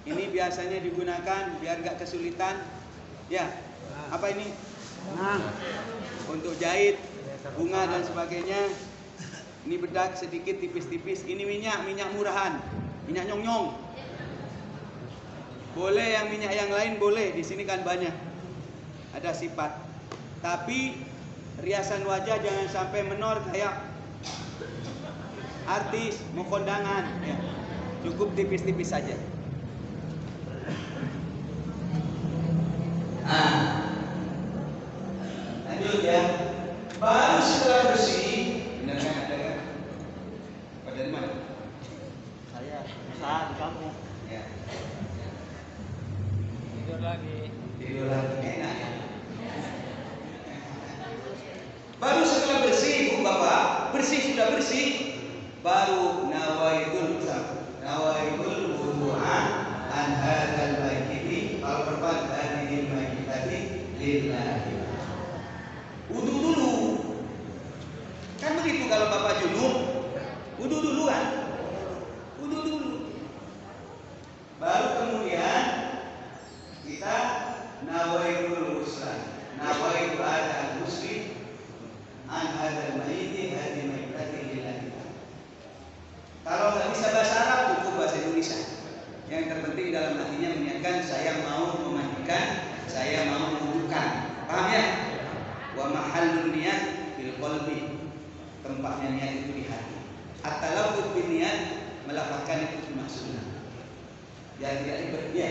Ini biasanya digunakan biar nggak kesulitan. Ya, apa ini? Untuk jahit bunga dan sebagainya. Ini bedak sedikit tipis-tipis. Ini minyak murahan, minyak nyong-nyong. Boleh yang minyak yang lain boleh. Di sini kan banyak. Ada sifat. Tapi riasan wajah jangan sampai menor kayak artis mau kondangan. Ya. Cukup tipis-tipis saja. Lanjut ya. Baru setelah bersih, benar kan ada kan? Apa dari mana? Saya usaha di kampung. Ya. Tidur lagi Enak ya. Baru setelah bersih, Bu Bapak, sudah bersih, baru nawaitul wudu'a an hadzal baiti al farqan hadhihi al-baiti lillahi. Wudu dulu. Kan begitu kalau Bapak junub, wudu duluan. Wudu dulu. Baru kemudian kita nawaitul ghuslan. Nawaitu ada muslim an hadzal baiti hadhihi al-baiti lillahi. Kalau nggak bisa bahasa Arab, cukup bahasa Indonesia. Yang terpenting dalam hatinya meniatkan saya mau memandikan, saya mau mengudukan. Paham ya? Wa mahallun niat fil qalbi. Tempatnya niat itu di hati. At-talaffuz bin niat, melafazkan itu maksudnya. Biar tidak ribet dia.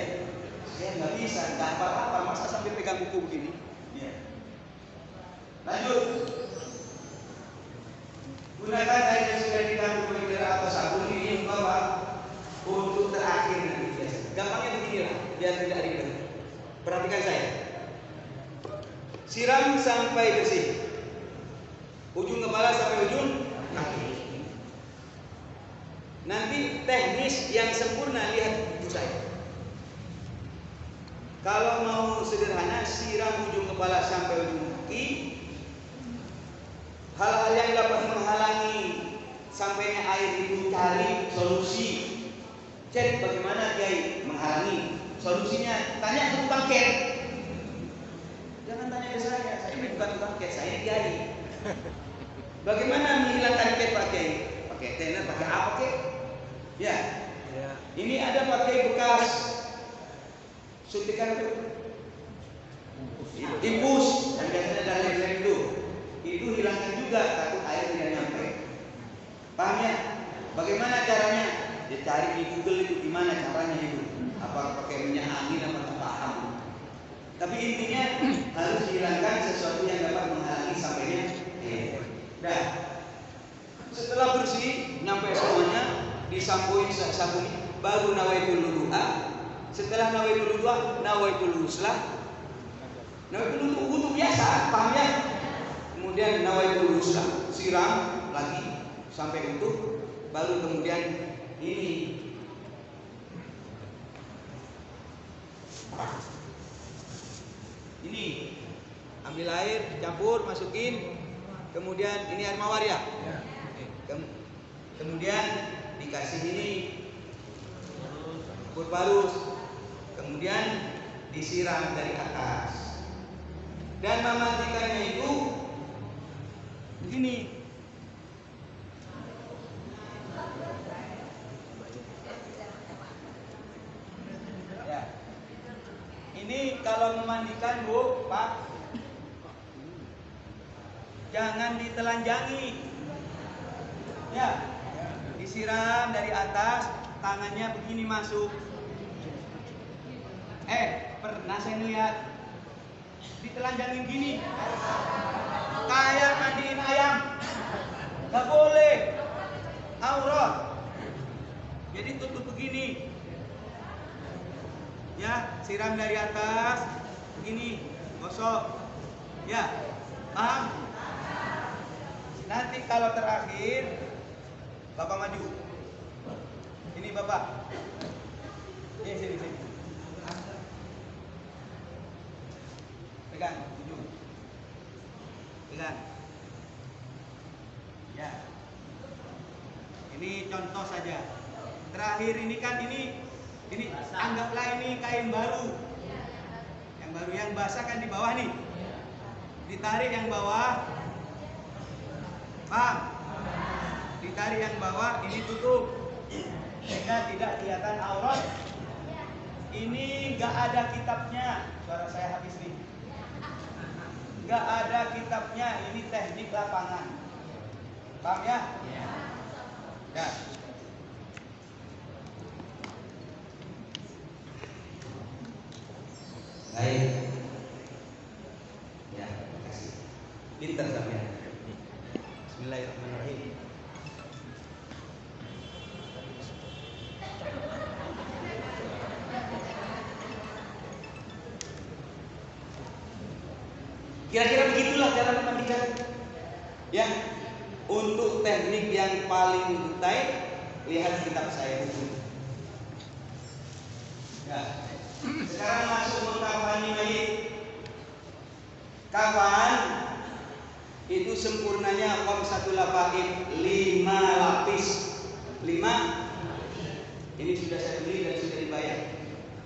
Saya nggak bisa, nggak apa-apa, masa sampai pegang buku begini? Ya. Lanjut. Gunakan air yang sudah dikandung bendera atau sabun ini bahwa untuk terakhir nanti biasa. Gampangnya beginilah, biar tidak ribet. Perhatikan saya. Siram sampai bersih. Ujung kepala sampai ujung kaki. Nanti teknis yang sempurna lihat buku saya. Kalau mau sederhana, siram ujung kepala sampai ujung kaki. Hal-hal yang dapat menghalangi sampainya air itu, cari solusi. Cek bagaimana Kiai menghalangi. Solusinya tanya ke tukang cat. Jangan tanya ke saya ini bukan tukang cat, saya Kiai. Bagaimana menghilangkan cat Pak Kiai? Pakai tenor, pakai apa kek? Ya. Ini ada pakai bekas suntikan itu. Impus, dan biasanya dari lem itu. Itu hilangkan juga takut air tidak nyampe. Paham ya? Bagaimana caranya? Dia cari di Google itu gimana caranya itu. Apa pakai minyak angin apa tak paham. Tapi intinya harus dihilangkan sesuatu yang dapat menghalangi sampainya. Dah. Setelah bersih nyampe semuanya, disampuin sabun, baru nawaitul wudu'a. Setelah nawaitul wudu'a, nawaitul ghuslah. Nawaitul wudu biasa, paham ya? Kemudian nawaitul ghuslah, siram lagi sampai utuh, baru kemudian ini ambil air, campur, masukin, kemudian ini air mawar ya. Kemudian dikasih ini parus, kemudian disiram dari atas, dan memandikannya itu begini. Ya. Ini kalau memandikan Bu, Pak, jangan ditelanjangi. Ya. Disiram dari atas, tangannya begini masuk. Pernah saya lihat ditelanjangin gini, kayak mandiin ayam. Gak boleh, aurat. Jadi tutup begini. Ya, siram dari atas, begini, gosok. Ya, paham? Nanti kalau terakhir, Bapak maju. Ini Bapak. Sini. Pegang, ujung. Pegang. Ya. Ini contoh saja. Terakhir ini kan ini Anggaplah ini kain baru. Yang baru, yang basah kan di bawah nih. Ditarik yang bawah. Paham? Ditarik yang bawah, ini tutup. Sehingga tidak kelihatan aurat. Ini nggak ada kitabnya. Suara saya habis nih. Nggak ada kitabnya. Ini teknik lapangan. Paham ya? Ya. Baik. Ya, terima kasih. Pintar sampean. Bismillahirrahmanirrahim. Kira-kira begitulah cara memandikan. Ya, untuk teknik yang paling detail, lihat kitab saya buku. Ya. Sekarang masuk mengkafani mayit. Kafan itu sempurnanya khamsatul lafain, 5 lapis. 5. Ini sudah saya beli dan sudah dibayar.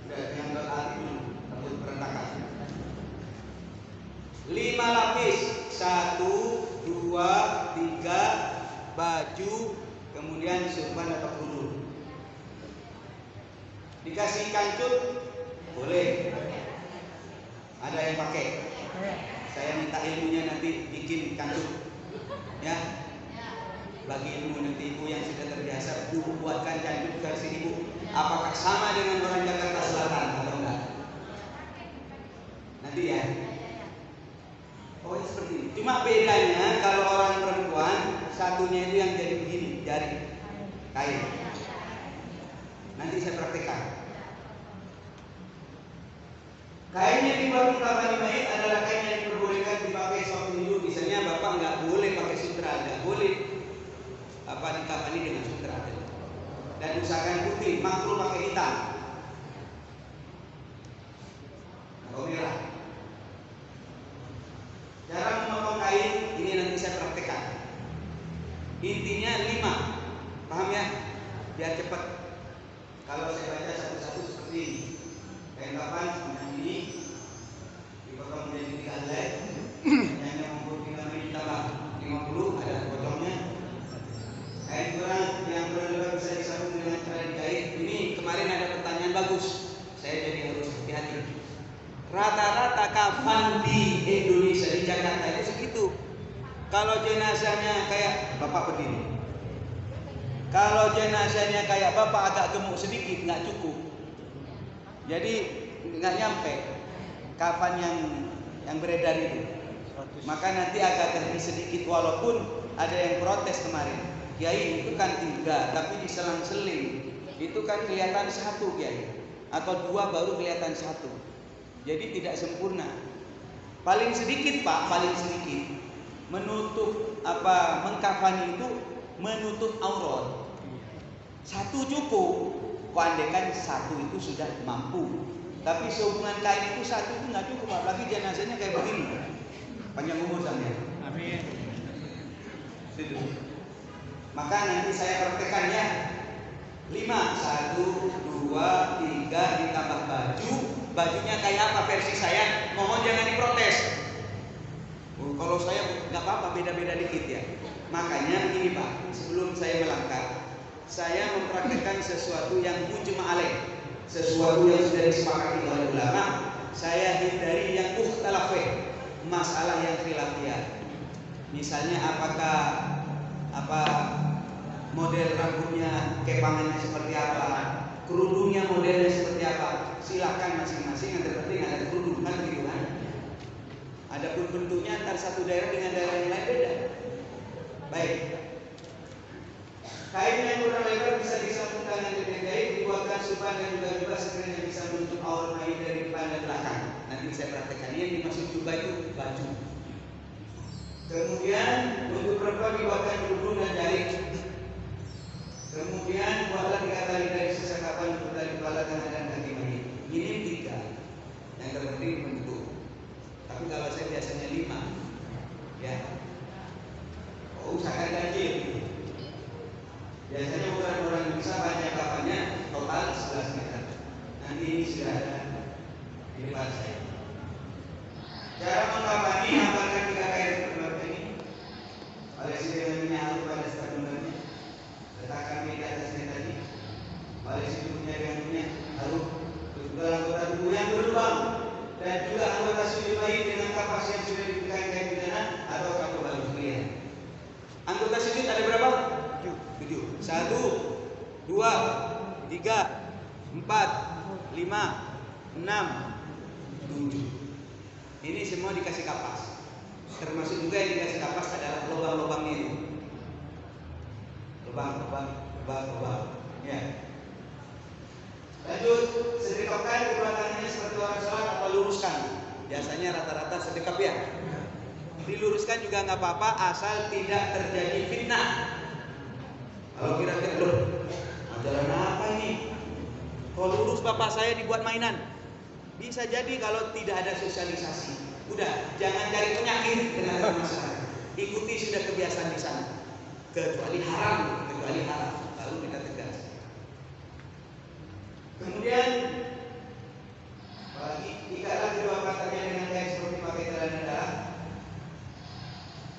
Sudah yang berarti dulu, takut berantakan. 5 lapis. 1, 2, 3 baju, kemudian surban atau kerudung. Dikasih kancut boleh. Ada yang pakai. Saya minta ilmunya nanti bikin kancut. Ya. Bagi ilmu nanti ibu yang sudah terbiasa buatkan kancut versi ibu. Apakah sama dengan orang Jakarta Selatan atau enggak? Nanti ya. Oh, seperti ini. Cuma bedanya kalau orang perempuan satunya itu yang jadi begini, jari kain. Nanti saya praktekkan. Kain yang dibuat kafani mayit adalah kain yang diperbolehkan dipakai suami hidup. Misalnya bapak nggak boleh pakai sutra, nggak boleh dikafani dengan sutra. Dan usahakan putih, makruh pakai hitam atau merah. Cara memotong kain ini nanti saya praktekkan. Intinya 5, paham ya? Biar cepat. Kalau saya baca satu-satu seperti ini. Kain kafan semacam ini dipotong menjadi 3 helai. Hanya mampu ditambah 50, ada potongnya. Kain kurang yang kurang lebar bisa disambung dengan cara dijahit. Ini kemarin ada pertanyaan bagus. Saya jadi harus hati-hati. Rata-rata kafan di Indonesia, di Jakarta itu segitu. Kalau jenazahnya kayak bapak berdiri. Kalau jenazahnya kayak bapak agak gemuk sedikit, nggak cukup. Jadi nggak nyampe kafan yang beredar itu. Maka nanti agak terlebih sedikit, walaupun ada yang protes kemarin. Kiai itu kan 3, tapi diselang-seling. Itu kan kelihatan 1 kiai, atau 2 baru kelihatan 1. Jadi tidak sempurna. Paling sedikit Pak, paling sedikit menutup mengkafani itu menutup aurat. 1 cukup. Kuandekan 1 itu sudah mampu. Tapi sehubungan kain itu 1 itu nggak cukup, apalagi jenazahnya kayak begini. Panjang umur sampean. Amin. Maka nanti saya praktekkan ya. 5, 1, 2, 3 ditambah baju. Bajunya kayak apa versi saya? Mohon jangan diprotes. Kalau saya nggak apa-apa, beda-beda dikit ya. Makanya begini Pak, sebelum saya melangkah, saya mempraktekkan sesuatu yang mujma' alaih, sesuatu yang sudah disepakati oleh ulama. Saya hindari yang ukhtalafih, masalah yang khilafiyah. Misalnya apakah model rambutnya, kepangannya seperti apa, kerudungnya modelnya seperti apa. Silakan masing-masing, yang terpenting ada kerudung kan begitu kan. Adapun bentuknya antar satu daerah dengan daerah yang lain beda. Baik. Kain yang kurang lebar bisa disambungkan dengan jahit, dibuatkan supan dan juga jubah sekiranya bisa menutup aurat mayit dari depan dan belakang. Nanti saya praktekkan. Yang dimaksud jubah itu baju. Kemudian untuk perempuan dibuatkan kerudung dan jahit. Kemudian buatlah 3 tali dari sisa kapan untuk tali kepala dan kaki mayit. Ini 3. Yang terpenting bentuk. Tapi kalau saya biasanya 5, ya. Oh, usahakan ganjil. Biasanya ukuran orang bisa banyak kapannya total 11 meter. Nanti sudah ada di depan saya. Cara mengkafani hafalkan 3 kait keluarga ini. Olesi dengan minyak harum pada setengahnya. Letakkan di atasnya tadi. Olesi tubuhnya dengan minyak harum. Juga anggota tubuh yang berlubang dan juga anggota sujud bayi dengan kapas yang sudah diberikan kain pidana atau kaku baru sekalian. Anggota sujud ada berapa? 7. 1, 2, 3, 4, 5, 6, 7. Ini semua dikasih kapas. Termasuk juga yang dikasih kapas adalah lubang-lubangnya itu. Lubang. Ya. Lanjut, sedekapkan kedua tangannya seperti orang sholat atau luruskan. Biasanya rata-rata sedekap ya. Diluruskan juga nggak apa-apa asal tidak terjadi fitnah. Kalau kira-kira loh, ajaran apa ini? Kalau lurus bapak saya dibuat mainan. Bisa jadi kalau tidak ada sosialisasi. Udah, jangan cari penyakit dengan masyarakat. Ikuti sudah kebiasaan di sana. Kecuali haram. Lalu kita tegas. Kemudian apalagi ikatlah kedua matanya dengan kain seperti pakai celana dalam.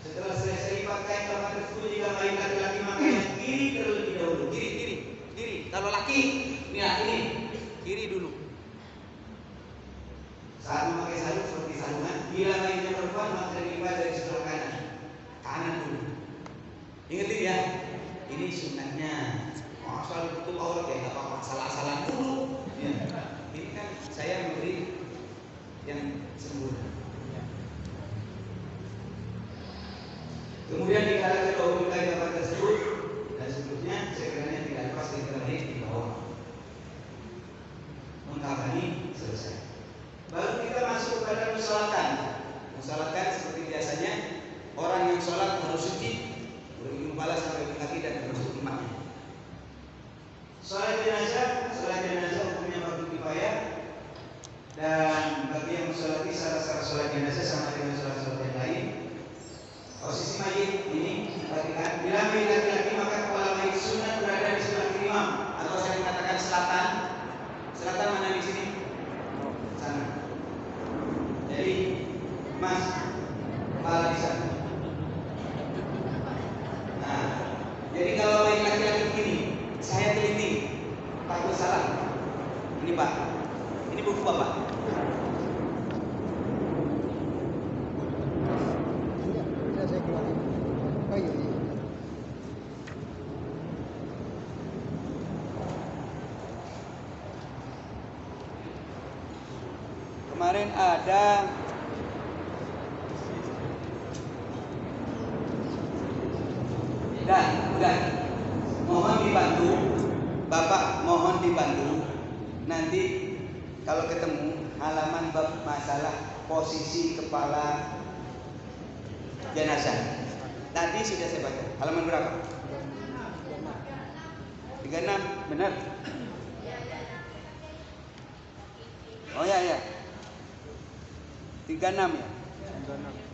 Setelah selesai pakai celana tersebut, jika main laki-laki maka yang kiri terlebih dahulu. Kiri. Kalau laki, ini kiri dulu. Saat memakai sarung seperti sarungan, bila mainnya perempuan maka dilipat dari sebelah kanan dulu. Ingetin ya, ini sunnahnya. Asal tutup aurat ya nggak apa-apa, salah dulu. Ya. Ini kan saya memberi yang sempurna. Kemudian dikala kedua kain kapal tersebut dan seterusnya sekiranya tidak lepas dari terakhir di bawah. Mengkafani selesai. Baru kita masuk kepada musolatan. Musolatan seperti biasanya orang yang sholat harus suci, berujung kepala sampai kaki dan termasuk imamnya. Sholat jenazah hukumnya fardu kifayah dan bagi yang mensolati syarat-syarat sholat jenazah sama dengan sholat-sholat yang lain. Posisi mayit ini diperhatikan. Bila mayit laki-laki maka kepala mayit sunat berada di sebelah kiri imam atau saya mengatakan selatan. Selatan mana di sini? Sana. Jadi mas kepala di sana. Nah, jadi kalau mayit laki-laki begini, saya teliti, takut salah. Ini Pak, ini buku Bapak. Kemarin ada udah. Mohon dibantu, Bapak mohon dibantu. Nanti kalau ketemu halaman bab masalah posisi kepala jenazah. Tadi sudah saya baca. Halaman berapa? 36, benar? Oh ya. 36 ya.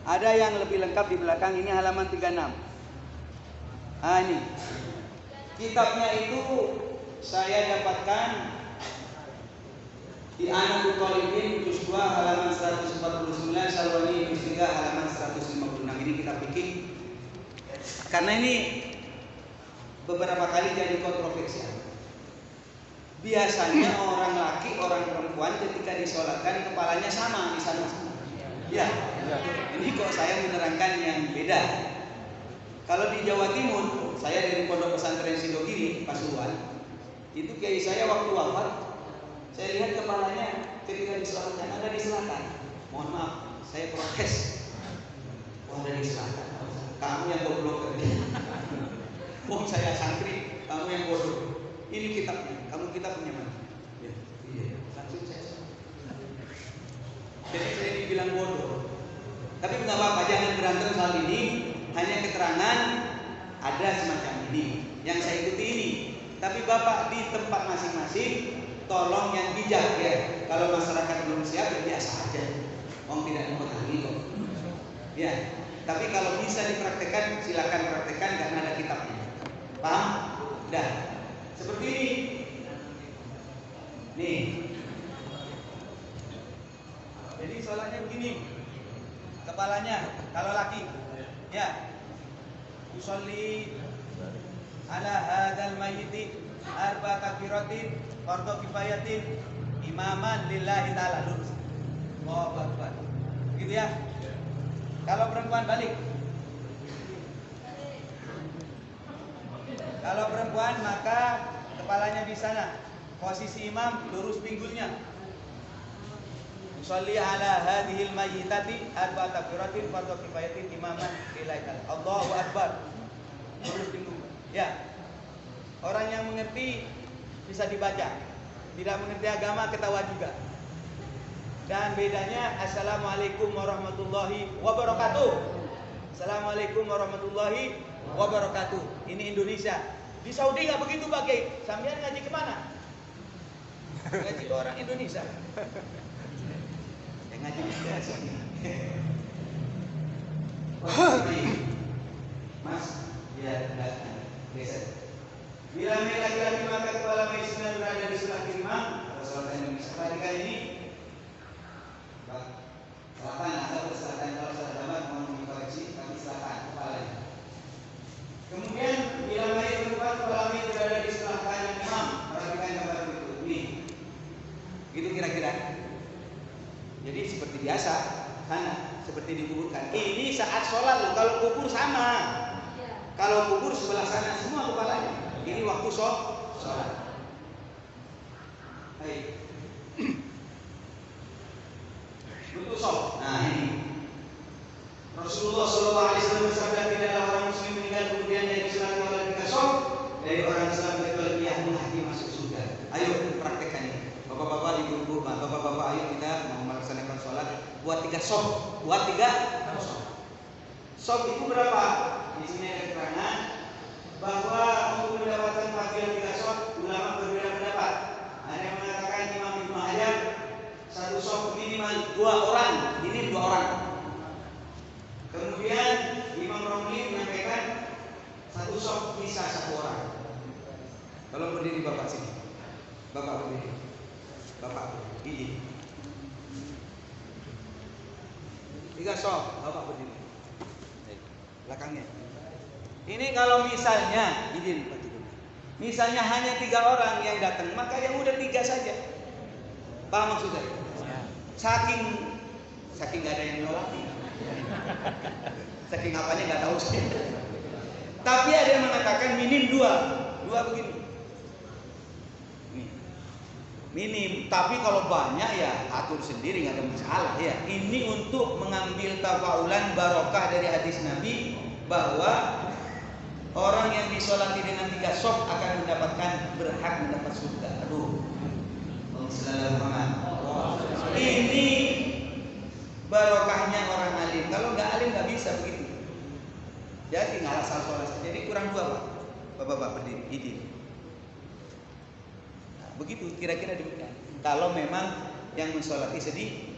Ada yang lebih lengkap di belakang, ini halaman 36. Ah ini. Kitabnya itu saya dapatkan di Anadul Talibin juz 2 halaman 149, Salwani juz 3 halaman 156. Ini kitab fikih. Karena ini beberapa kali jadi kontroversial. Biasanya orang laki, orang perempuan ketika disolatkan kepalanya sama di sana. Ya. Ini kok saya menerangkan yang beda. Kalau di Jawa Timur, saya dari Pondok Pesantren Sidogiri, Pasuruan, itu kiai saya waktu wafat, saya lihat kepalanya ketika disolatkan ada di selatan. Mohon maaf, saya protes. Oh, ada di selatan. Kamu yang goblok tadi. Oh, saya santri, kamu yang bodoh. Ini kitabnya, kamu kitab punya mana? Ya, iya, langsung saya. Jadi saya dibilang bodoh. Tapi nggak apa-apa, jangan berantem soal ini. Hanya keterangan ada semacam ini yang saya ikuti ini. Tapi Bapak di tempat masing-masing tolong yang bijak ya. Kalau masyarakat belum siap ya biasa aja. Orang tidak mengetahui kok. Ya. Tapi kalau bisa dipraktekkan silakan praktekkan karena ada kitabnya. Paham? Dah. Seperti ini. Nih. Jadi sholatnya begini, kepalanya kalau laki, ya, usolli ala hadzal mayyiti arba takbiratin fardhu kifayatin imaman lillahi ta'ala, lurus. Allahu akbar. Gitu ya. Kalau perempuan balik. Kalau perempuan maka kepalanya di sana, posisi imam, lurus pinggulnya. Sholli ala hadhil mayyitati arba takbiratin fardhu kifayatin imaman lillahi ta'ala. Allahu akbar. Lurus pinggul. Ya. Orang yang mengerti bisa dibaca. Tidak mengerti agama ketawa juga. Dan bedanya assalamualaikum warahmatullahi wabarakatuh. Assalamualaikum warahmatullahi wabarakatuh. Ini Indonesia. Di Saudi nggak begitu Pak Kiai. Sampean ngaji kemana? Ngaji ke orang Indonesia. Yang ngaji di biasa. Mas, ya enggak geser. Bila laki-laki maka kepala maisnya berada di sebelah kiri imam. Kalau sholat Indonesia perhatikan ini. Silakan atau silakan kalau sudah dapat mau dikoreksi, kami silakan kepalanya. Kemudian bila mayit perempuan kepala mayit berada di sebelah kanan imam, perhatikan gambar berikut ini. Gitu kira-kira. Jadi seperti biasa, sana seperti dikuburkan. Ini saat sholat loh. Kalau kubur sama. Kalau kubur sebelah sana semua kepalanya. Ini waktu sholat. Baik. Untuk sholat. Nah ini Rasulullah SAW bersabda, tidaklah orang muslim meninggal kemudian dia disolati oleh 3 sholat dari orang Islam kecuali dia mati masuk surga. Ayo praktekkan ini. Bapak-bapak, ibu-ibu, bapak-bapak, ayo kita mau melaksanakan sholat. Buat 3 sholat. Buat 3 sholat. Sholat itu berapa? Di sini ada keterangan bahwa untuk mendapatkan fadilah 3 sholat ulama berbeda pendapat. Ada yang mengatakan Imam Ibnu Hajar 1 sholat minimal 2 orang. Ini 2 orang. Kemudian Imam Romli menyampaikan 1 sholat bisa 1 orang. Tolong berdiri Bapak sini. Bapak berdiri. Bapak berdiri. 3 sholat Bapak berdiri. Belakangnya. Ini kalau misalnya, izin Pak Tugu. Misalnya hanya 3 orang yang datang, maka yang udah 3 saja. Paham maksud saya? Saking nggak ada yang nyolati. Saking apanya nggak tahu sih. Tapi ada yang mengatakan minim 2 begini. Minim, tapi kalau banyak ya atur sendiri nggak ada masalah ya. Ini untuk mengambil tafaulan barokah dari hadis Nabi bahwa orang yang disolati dengan 3 shaf akan mendapatkan berhak mendapat surga. Aduh, ini barokahnya orang alim. Kalau nggak alim nggak bisa begitu. Jadi nggak asal sholat. Jadi kurang 2 Pak. Bapak berdiri, izin. Begitu kira-kira demikian. Kalau memang yang mensolati sedikit.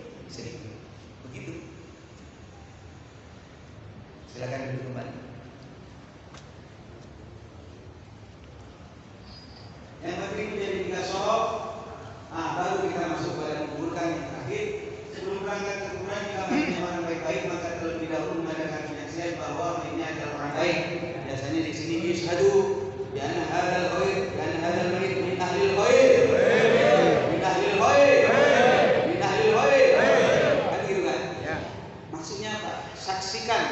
Begitu. Silakan duduk kembali. Yang penting menjadi 3 sholat. Baru kita masuk pada menguburkan yang terakhir. Sebelum berangkat ke kuburan kita menjadi orang baik-baik, maka terlebih dahulu mengadakan penyaksian bahwa ini adalah orang baik. Biasanya di sini yashhadu bi anna hadzal khair dan hadzal mayyit min ahlil khair. Maksudnya apa? Saksikan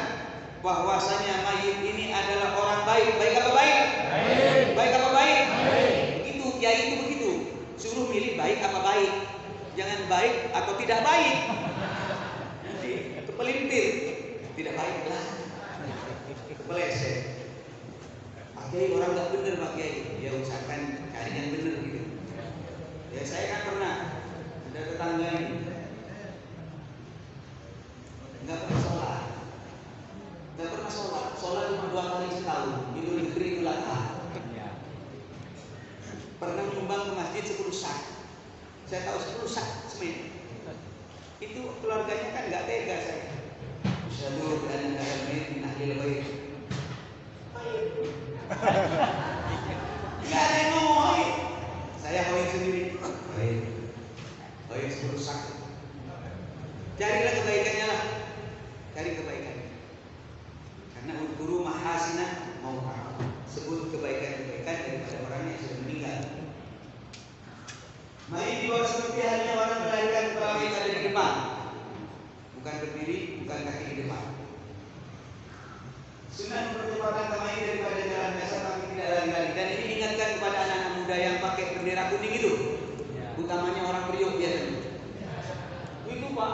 bahwasanya mayit ini adalah orang baik. Baik apa baik? Baik apa baik? Begitu, kiai itu begitu. Suruh milih baik apa baik. Jangan baik atau tidak baik. Nanti kepelintir. Tidak baik lah. Kepeleset. Pak Kiai orang nggak bener Pak Kiai. Ya usahakan cari yang bener gitu. Ya saya kan pernah ada tetangga ini nggak pernah sholat cuma 2 kali setahun. Idul Fitri, Idul Adha. Pernah nyumbang ke masjid 10 sak. Saya tahu 10 sak semen. Itu keluarganya kan nggak tega saya. Asyhadu an la ilaha illallah min ahlil bait. Nggak ada yang ngomong. Saya hoin sendiri. Hoin 10 sak. Carilah kebaikannya lah. Cari kebaikan. Karena guru mahasina mau sebut kebaikan-kebaikan daripada orang yang sudah meninggal. Mari dibawa seperti halnya orang melahirkan kepala yang ada di depan. Bukan berdiri, bukan kaki di depan. Sunnah mempercepatkan tamai daripada jalan biasa tapi tidak lari-lari. Dan ini ingatkan kepada anak-anak muda yang pakai bendera kuning itu, utamanya orang Priok biasanya. Itu Pak,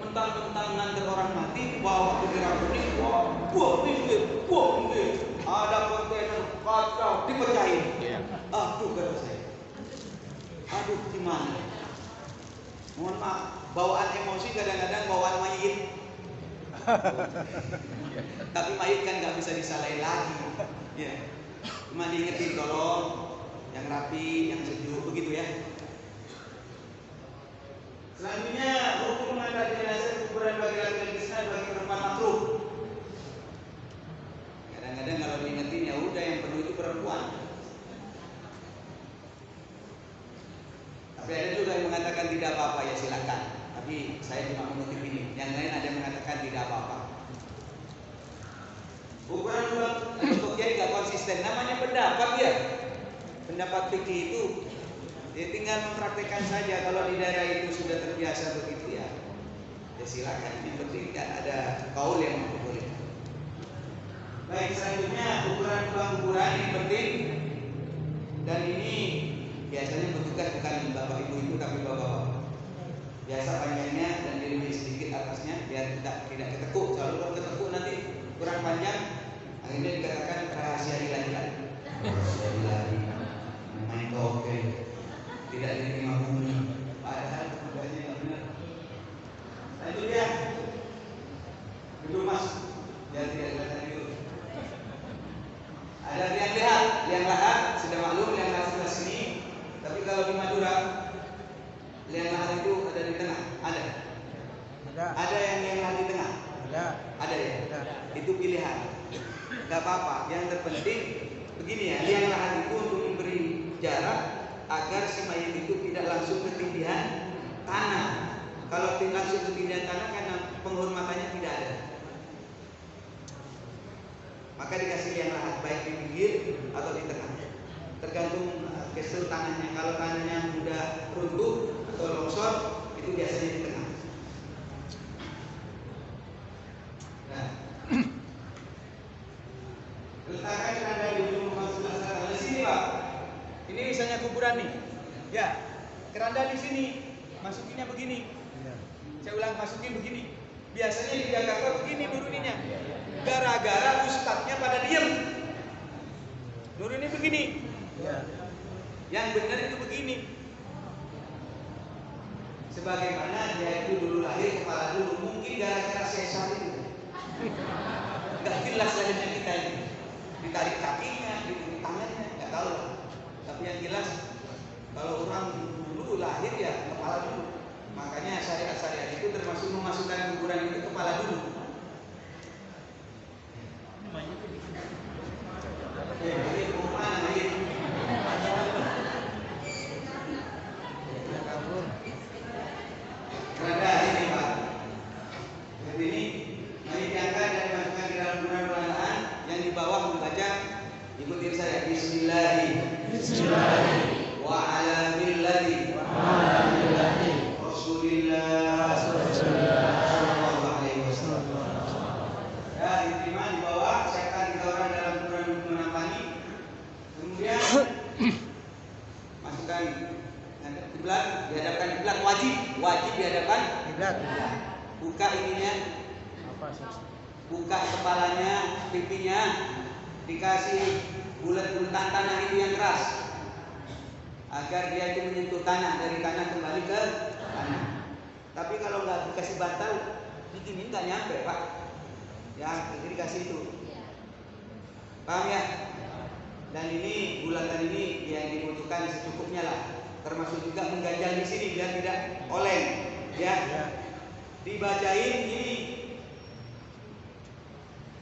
mentang-mentang nganter orang mati, bawa bendera kuning, wah ini, ada kontainer kacau dipecahin. Aduh kata saya, aduh gimana? Mohon maaf, bawaan emosi kadang-kadang bawaan mayit. Tapi mayit kan nggak bisa disalahin lagi. Ya, cuma diingetin tolong yang rapi, yang sejuk begitu ya. Selanjutnya hukum mengantar jenazah kuburan bagi laki-laki Islam bagi perempuan makruh. Kadang-kadang kalau diingetin ya udah yang perlu itu perempuan. Tapi ada juga yang mengatakan tidak apa-apa ya silakan. Tapi saya cuma mengutip ini. Yang lain ada yang mengatakan tidak apa-apa. Ukuran untuk dia nggak konsisten. Namanya pendapat ya. Pendapat fikih itu dia tinggal mempraktekkan saja. Kalau di daerah itu sudah terbiasa begitu ya silakan. Yang penting kan ada kaul yang memperbolehkan. Baik, selanjutnya ukuran kuburan ini penting. Dan ini biasanya bertugas bukan bapak ibu itu tapi bapak-bapak. Biasa panjangnya dan dilebih sedikit atasnya biar tidak ketekuk. Kalau ketekuk nanti kurang panjang, akhirnya dikatakan rahasia ilahi. Rahasia ilahi, main tokek, tidak diterima bumi. Padahal tugasnya nggak benar. Nah itu dia, duduk mas, biar tidak kelihatan itu. Ada liang lahat, sudah maklum liang lahat sebelah sini. Tapi kalau di Madura, liang lahat itu ada di tengah, ada. Ada yang liang lahat di tengah. Ada ya. Ada. Itu pilihan. Gak apa-apa. Yang terpenting begini ya, liang lahat itu untuk memberi jarak agar si mayat itu tidak langsung ketindihan tanah. Kalau langsung ketindihan tanah karena penghormatannya tidak ada. Maka dikasih liang lahat baik di pinggir atau di tengah. Tergantung gestur tanahnya. Kalau tanahnya mudah runtuh atau longsor, itu biasanya di tengah. Nah, letakkan keranda di ujung rumah sebelah sana. Di sini Pak. Ini misalnya kuburan nih. Ya, keranda di sini. Masukinnya begini. Saya ulang, masukin begini. Biasanya di Jakarta begini nuruninya. Gara-gara ustadznya pada diem. Nuruni begini. Yang benar itu begini. Sebagaimana dia itu dulu lahir kepala dulu, mungkin gara-gara sesar itu. Gak jelas lahirnya kita ini. Ditarik kakinya, ditarik tangannya, gak tahu lah. Tapi yang jelas kalau orang dulu lahir ya kepala dulu. Makanya syariat-syariat itu termasuk memasukkan kuburan itu kepala dulu. Mayit mau mana mayit? Keranda ini Pak. Jadi ini mayit diangkat dan dimasukkan di dalam kuburan perlahan. Yang di bawah membaca, ikutin saya. Bismillahirrahmanirrahim. Wa ala millati Rasulillah sallallahu alaihi wasallam. Ya, diterima di bawah, siapkan 3 orang dalam kuburan untuk menampani. Kemudian masukkan kiblat, dihadapkan kiblat, wajib dihadapkan kiblat. Buka ininya, buka kepalanya, pipinya, dikasih bulat-bulatan tanah itu yang keras, agar dia itu menyentuh tanah, dari tanah kembali ke tanah. Tapi kalau nggak dikasih bantal, begini nggak nyampe Pak. Ya, jadi dikasih itu. Paham ya? Dan ini bulatan ini yang dibutuhkan secukupnya lah. Termasuk juga mengganjal di sini biar tidak oleng. Ya. Dibacain ini.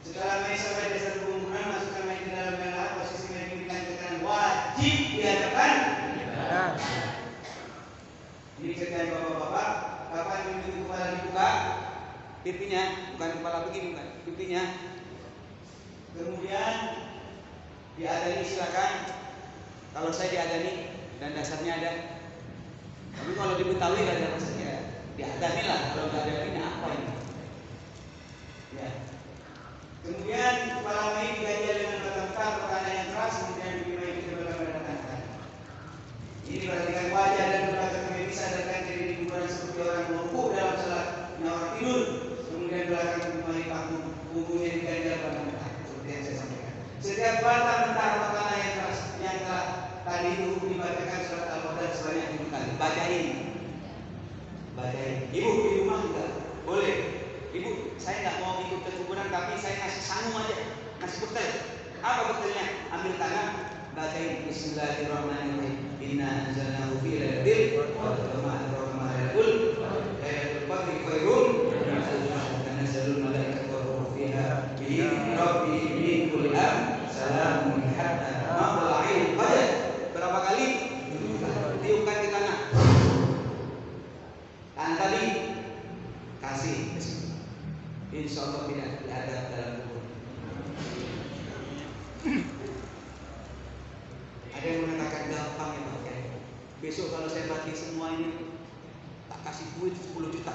Setelah main sampai dasar kuburan, masukkan main ke dalam liang lahat, posisi main diberikan keterangan wajib dihadapkan. Ini kerjaan bapak-bapak. kapan begitu kepala dibuka, pipinya, bukan kepala begini, bukan pipinya. Kemudian diadani silakan. Kalau saya diadani dan dasarnya ada. Tapi kalau di Betawi nggak ada dasarnya, diadani lah. Kalau nggak ada ini apa ini? Ya. Kemudian kepala mayit diganjal dengan batang perkanan yang keras, kemudian pipi mayit dibelakang pada tangan. Ini perhatikan wajah dan belakang kami bisa sadarkan diri di kuburan seperti orang merukuk dalam salat nyawa tidur. Kemudian belakang pipi mayit panggung, punggungnya diganjal pada tangan. Seperti yang saya sampaikan. Setiap batang mentah makanan yang keras yang telah tadi itu dibacakan surat Al-Baqarah sebanyak 7 kali. Bacain. Ibu di rumah juga boleh. Ibu, saya nggak mau ikut ke kuburan, tapi saya ngasih sangu aja, ngasih bekal. Apa bekalnya? Ambil tangan, bacain Bismillahirrahmanirrahim. Inna anzalnahu fi lailatul qadr wa ma adraka ma lailatul qadr khairun min alfi syahr. Tanazzalul malaikatu wa ruh fiha bi rabbihim min kulli amr. Salamun hatta matla'il fajr. Berapa kali? Tiupkan di tangan. Tangan tadi kasih. Insya Allah tidak diadab dalam kubur. Ada yang mengatakan gampang ya Pak. Besok kalau saya mati semua ini tak kasih duit 10 juta.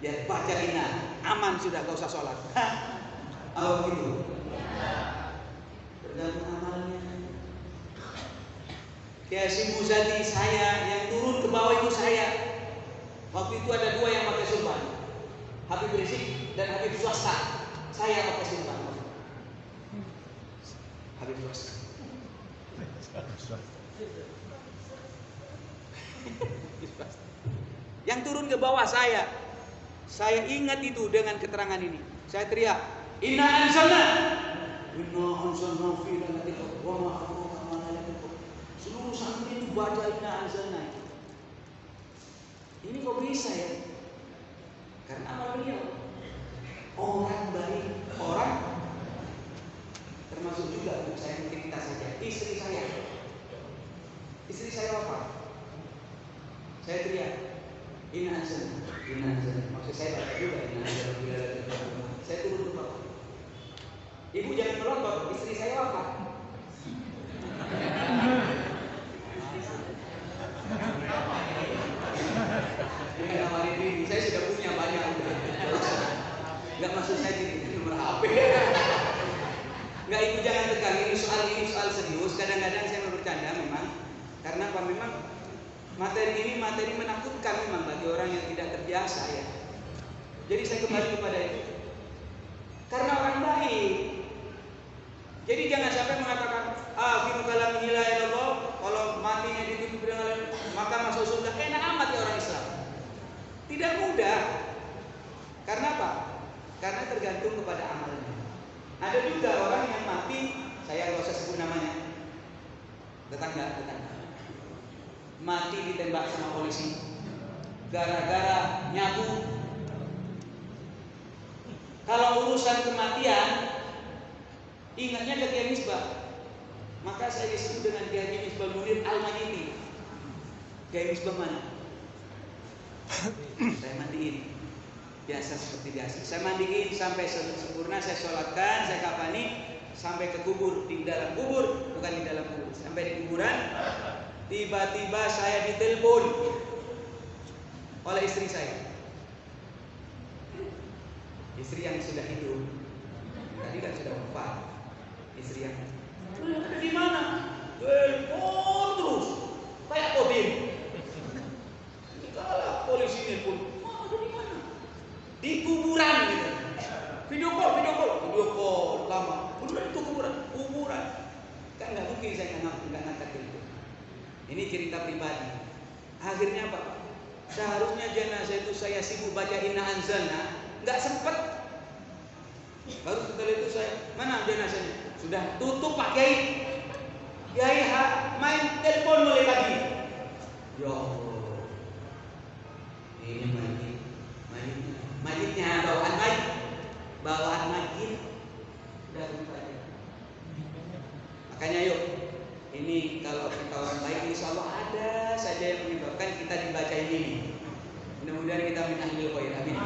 Ya baca ina, aman sudah, gak usah sholat. Apa begitu? Tergantung amalnya. Kayak si Muzadi saya yang turun ke bawah itu saya. Waktu itu ada 2 yang pakai sulban. Habib Rizik dan Habib swasta. Saya pakai sulban. Habib swasta. Yang turun ke bawah saya. Saya ingat itu dengan keterangan ini. Saya teriak, Inna anzalna fi lailatul qadr wa ma adraka ma lailatul qadr. Seluruh santri itu baca Inna anzalna. Ini kok bisa ya? Karena amal beliau orang baik, orang termasuk juga saya cerita saja istri saya apa? Saya teriak Inna anzalna. Maksud saya baca juga Inna anzalna. Saya turun ke bawah. Ibu jangan melotot, istri saya apa? Saya sudah punya banyak. Enggak maksud saya di nomor HP. Enggak, itu jangan tegang. Ini soal serius. Kadang-kadang saya bercanda memang. Karena apa? Memang materi ini materi menakutkan memang bagi orang yang tidak terbiasa ya. Jadi saya kembali kepada itu. Karena orang baik. Jadi jangan sampai mengatakan fi kalamihi la ilaha illallah, kalau matinya ditutup dengan maka masuk surga. Enak amat ya orang Islam. Tidak mudah. Karena apa? Karena tergantung kepada amalnya. Ada juga orang yang mati, saya nggak usah sebut namanya, tetangga, mati ditembak sama polisi, gara-gara nyabu. Kalau urusan kematian, ingatnya ke Kiai Misbah. Maka saya disebut dengan Kiai Misbah Munir Al-Majidi. Kiai Misbah mana? Saya mandiin. Biasa seperti biasa. Saya mandiin sampai sempurna, saya sholatkan, saya kafani sampai ke kubur, di dalam kubur, bukan di dalam kubur. Sampai di kuburan, tiba-tiba saya ditelepon oleh istri saya. Istri yang sudah hidup. Tadi kan sudah wafat. Istri yang ada di mana? Telepon terus. Kayak kodim. Kalau polisi ini pun, ada di mana? Di kuburan gitu. Video call lama. Beneran itu kuburan. Kan nggak mungkin saya nggak ngangkat telepon. Ini cerita pribadi. Akhirnya apa? Seharusnya jenazah itu saya sibuk baca Inna anzalna, nggak sempet. Baru setelah itu saya, mana jenazahnya? Sudah tutup Pak Kiai. Kiai main telepon mulai pagi. Ya Allah, ini mayitnya bawaan mayit. Udah begitu aja. Makanya yuk, ini kalau kita orang baik, insya Allah ada saja yang menyebabkan kita kita dibacain ini. Mudah-mudahan kita min ahlil khair. Amin.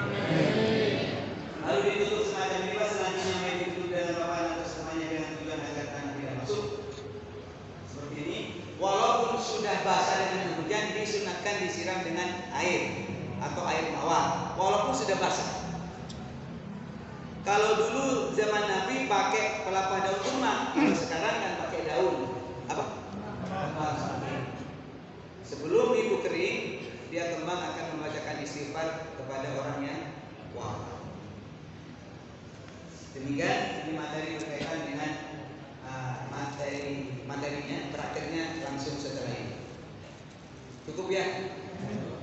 Lalu ditutup semacam ini, selanjutnya mayat ditutup dengan papan atau semuanya dengan tujuan agar tanah tidak masuk. Seperti ini. Walaupun sudah basah dengan hujan, disunatkan disiram dengan air atau air mawar. Walaupun sudah basah. Kalau dulu zaman Nabi pakai kelapa daun kurma, kalau sekarang kan pakai daun apa? Sebelum itu kering, dia kembang akan membacakan istighfar kepada orang yang wafat. Demikian ini materi berkaitan dengan materinya, prakteknya langsung setelah ini. Cukup ya?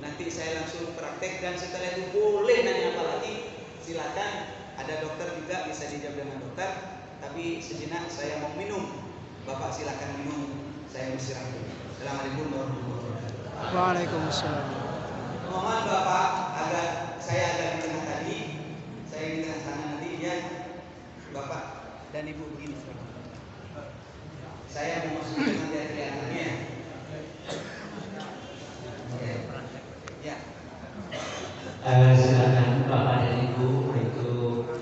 Nanti saya langsung praktek dan setelah itu boleh nanya apa lagi, silakan. Ada dokter juga bisa dijawab dengan dokter. Tapi sejenak saya mau minum. Bapak silakan minum. Saya beristirahat dulu. Assalamualaikum warahmatullahi wabarakatuh. Waalaikumsalam. Mohon Bapak saya agak di tengah tadi. Saya di tengah sana nanti ya. Bapak dan Ibu begini. Saya mau masuk.